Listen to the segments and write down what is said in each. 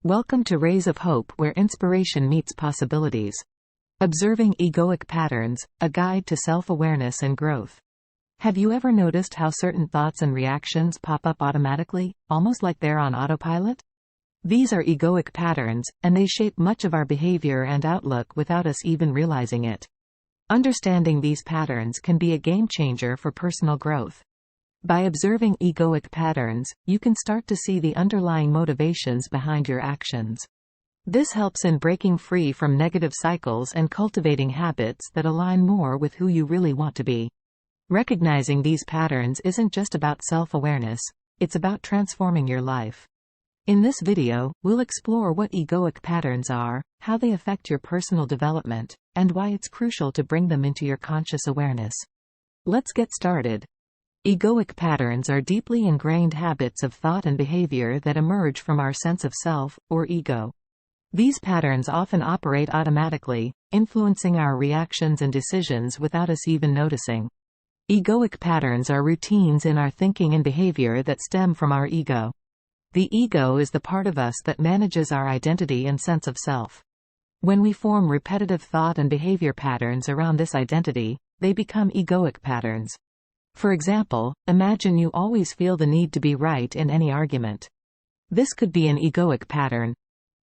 Welcome to Rays of Hope, where inspiration meets possibilities. Observing egoic patterns, a guide to self-awareness and growth. Have you ever noticed how certain thoughts and reactions pop up automatically, almost like they're on autopilot? These are egoic patterns, and they shape much of our behavior and outlook without us even realizing it. Understanding these patterns can be a game changer for personal growth. By observing egoic patterns, you can start to see the underlying motivations behind your actions. This helps in breaking free from negative cycles and cultivating habits that align more with who you really want to be. Recognizing these patterns isn't just about self-awareness, it's about transforming your life. In this video, we'll explore what egoic patterns are, how they affect your personal development, and why it's crucial to bring them into your conscious awareness. Let's get started. Egoic patterns are deeply ingrained habits of thought and behavior that emerge from our sense of self, or ego. These patterns often operate automatically, influencing our reactions and decisions without us even noticing. Egoic patterns are routines in our thinking and behavior that stem from our ego. The ego is the part of us that manages our identity and sense of self. When we form repetitive thought and behavior patterns around this identity, they become egoic patterns. For example, imagine you always feel the need to be right in any argument. This could be an egoic pattern.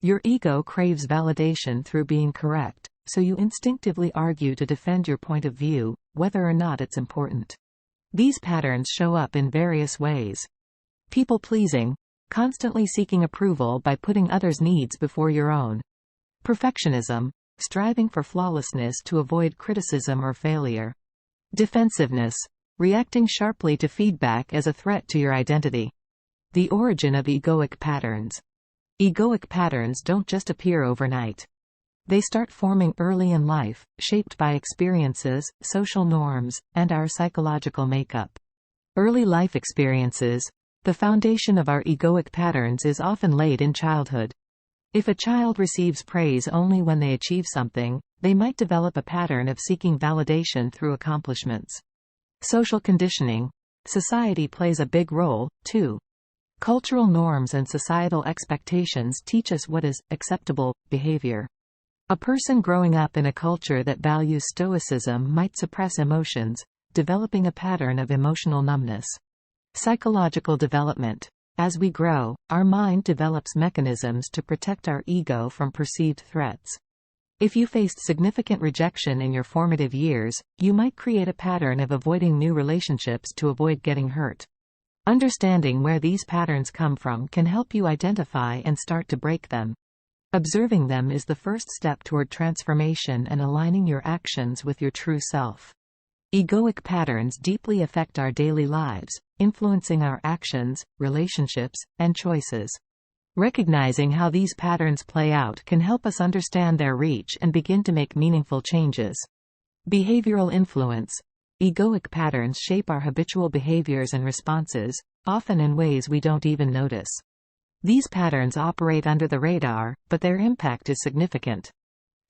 Your ego craves validation through being correct, so you instinctively argue to defend your point of view, whether or not it's important. These patterns show up in various ways. People-pleasing, constantly seeking approval by putting others' needs before your own. Perfectionism, striving for flawlessness to avoid criticism or failure. Defensiveness, reacting sharply to feedback as a threat to your identity. The origin of egoic patterns. Egoic patterns don't just appear overnight. They start forming early in life, shaped by experiences, social norms, and our psychological makeup. Early life experiences. The foundation of our egoic patterns is often laid in childhood. If a child receives praise only when they achieve something, they might develop a pattern of seeking validation through accomplishments. Social conditioning. Society plays a big role, too. Cultural norms and societal expectations teach us what is acceptable behavior. A person growing up in a culture that values stoicism might suppress emotions, developing a pattern of emotional numbness. Psychological development. As we grow, our mind develops mechanisms to protect our ego from perceived threats. If you faced significant rejection in your formative years, you might create a pattern of avoiding new relationships to avoid getting hurt. Understanding where these patterns come from can help you identify and start to break them. Observing them is the first step toward transformation and aligning your actions with your true self. Egoic patterns deeply affect our daily lives, influencing our actions, relationships, and choices. Recognizing how these patterns play out can help us understand their reach and begin to make meaningful changes. Behavioral influence. Egoic patterns shape our habitual behaviors and responses, often in ways we don't even notice. These patterns operate under the radar, but their impact is significant.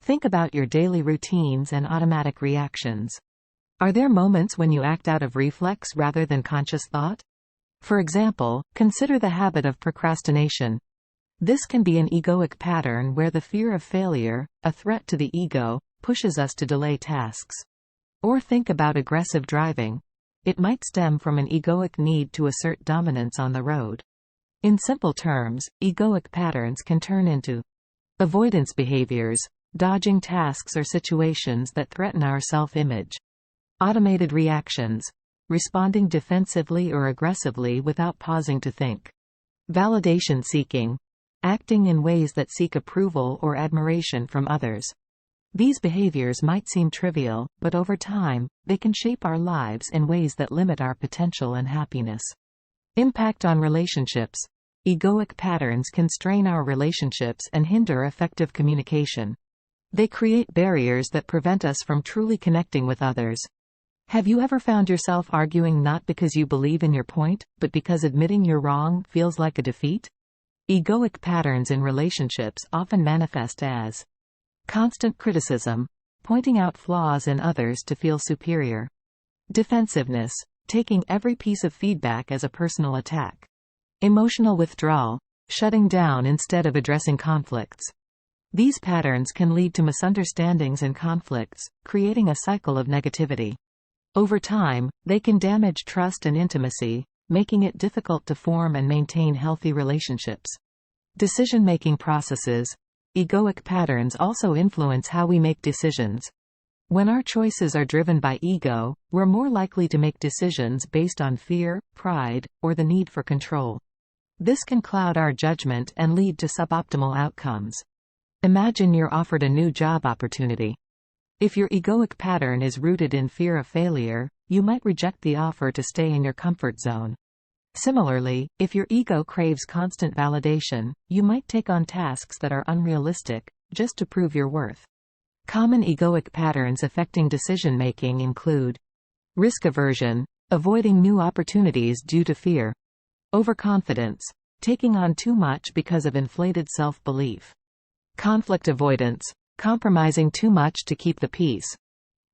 Think about your daily routines and automatic reactions. Are there moments when you act out of reflex rather than conscious thought? For example, consider the habit of procrastination. This can be an egoic pattern where the fear of failure, a threat to the ego, pushes us to delay tasks. Or think about aggressive driving. It might stem from an egoic need to assert dominance on the road. In simple terms, egoic patterns can turn into avoidance behaviors, dodging tasks or situations that threaten our self-image. Automated reactions, responding defensively or aggressively without pausing to think. Validation seeking, acting in ways that seek approval or admiration from others. These behaviors might seem trivial, but over time, they can shape our lives in ways that limit our potential and happiness. Impact on relationships. Egoic patterns can strain our relationships and hinder effective communication. They create barriers that prevent us from truly connecting with others. Have you ever found yourself arguing not because you believe in your point, but because admitting you're wrong feels like a defeat? Egoic patterns in relationships often manifest as constant criticism, pointing out flaws in others to feel superior. Defensiveness, taking every piece of feedback as a personal attack. Emotional withdrawal, shutting down instead of addressing conflicts. These patterns can lead to misunderstandings and conflicts, creating a cycle of negativity. Over time, they can damage trust and intimacy, making it difficult to form and maintain healthy relationships. Decision-making processes. Egoic patterns also influence how we make decisions. When our choices are driven by ego, we're more likely to make decisions based on fear, pride, or the need for control. This can cloud our judgment and lead to suboptimal outcomes. Imagine you're offered a new job opportunity. If your egoic pattern is rooted in fear of failure, you might reject the offer to stay in your comfort zone. Similarly, if your ego craves constant validation, you might take on tasks that are unrealistic, just to prove your worth. Common egoic patterns affecting decision-making include risk aversion, avoiding new opportunities due to fear; overconfidence, taking on too much because of inflated self-belief; conflict avoidance, compromising too much to keep the peace.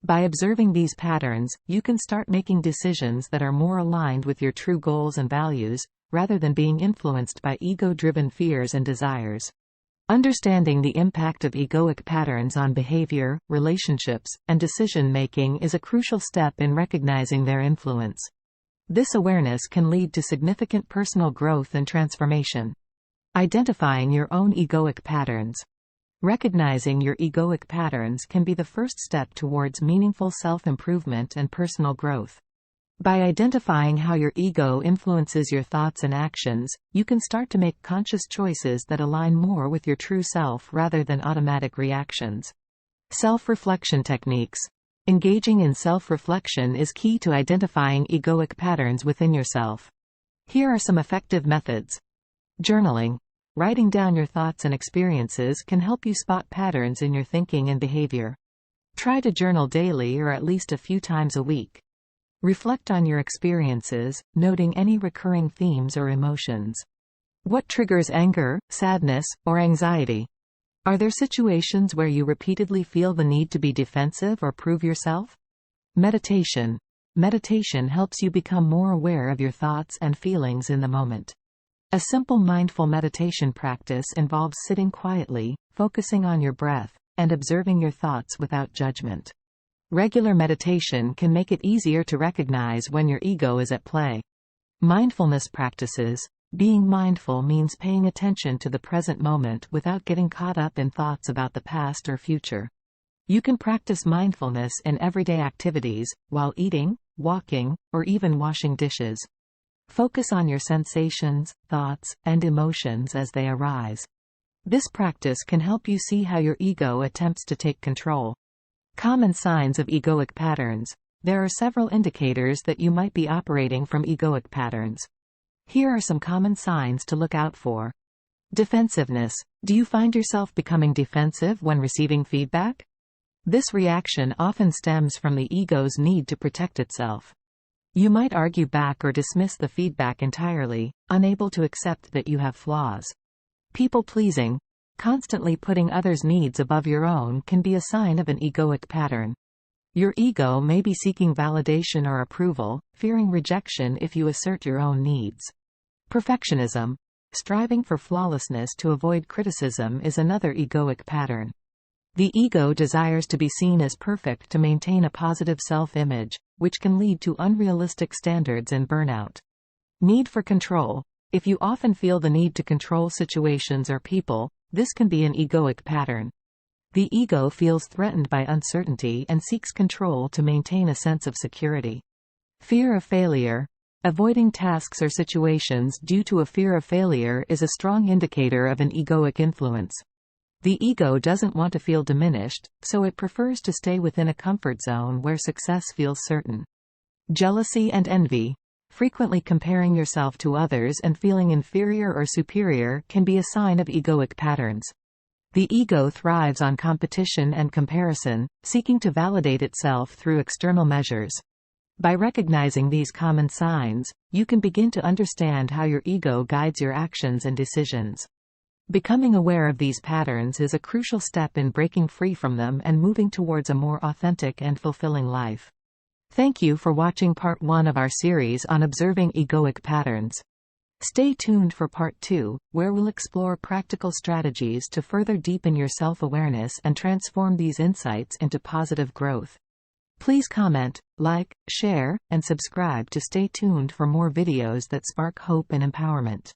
By observing these patterns, you can start making decisions that are more aligned with your true goals and values, rather than being influenced by ego-driven fears and desires. Understanding the impact of egoic patterns on behavior, relationships, and decision-making is a crucial step in recognizing their influence. This awareness can lead to significant personal growth and transformation. Identifying your own egoic patterns. Recognizing your egoic patterns can be the first step towards meaningful self-improvement and personal growth. By identifying how your ego influences your thoughts and actions, you can start to make conscious choices that align more with your true self rather than automatic reactions. Self-reflection techniques. Engaging in self-reflection is key to identifying egoic patterns within yourself. Here are some effective methods. Journaling. Writing down your thoughts and experiences can help you spot patterns in your thinking and behavior. Try to journal daily or at least a few times a week. Reflect on your experiences, noting any recurring themes or emotions. What triggers anger, sadness, or anxiety? Are there situations where you repeatedly feel the need to be defensive or prove yourself? Meditation. Meditation helps you become more aware of your thoughts and feelings in the moment. A simple mindful meditation practice involves sitting quietly, focusing on your breath, and observing your thoughts without judgment. Regular meditation can make it easier to recognize when your ego is at play. Mindfulness practices. Being mindful means paying attention to the present moment without getting caught up in thoughts about the past or future. You can practice mindfulness in everyday activities, while eating, walking, or even washing dishes. Focus on your sensations, thoughts, and emotions as they arise. This practice can help you see how your ego attempts to take control. Common signs of egoic patterns. There are several indicators that you might be operating from egoic patterns. Here are some common signs to look out for. Defensiveness. Do you find yourself becoming defensive when receiving feedback? This reaction often stems from the ego's need to protect itself. You might argue back or dismiss the feedback entirely, unable to accept that you have flaws. People-pleasing. Constantly putting others' needs above your own can be a sign of an egoic pattern. Your ego may be seeking validation or approval, fearing rejection if you assert your own needs. Perfectionism. Striving for flawlessness to avoid criticism is another egoic pattern. The ego desires to be seen as perfect to maintain a positive self-image, which can lead to unrealistic standards and burnout. Need for control. If you often feel the need to control situations or people, this can be an egoic pattern. The ego feels threatened by uncertainty and seeks control to maintain a sense of security. Fear of failure. Avoiding tasks or situations due to a fear of failure is a strong indicator of an egoic influence. The ego doesn't want to feel diminished, so it prefers to stay within a comfort zone where success feels certain. Jealousy and envy. Frequently comparing yourself to others and feeling inferior or superior can be a sign of egoic patterns. The ego thrives on competition and comparison, seeking to validate itself through external measures. By recognizing these common signs, you can begin to understand how your ego guides your actions and decisions. Becoming aware of these patterns is a crucial step in breaking free from them and moving towards a more authentic and fulfilling life. Thank you for watching part 1 of our series on observing egoic patterns. Stay tuned for Part 2, where we'll explore practical strategies to further deepen your self-awareness and transform these insights into positive growth. Please comment, like, share, and subscribe to stay tuned for more videos that spark hope and empowerment.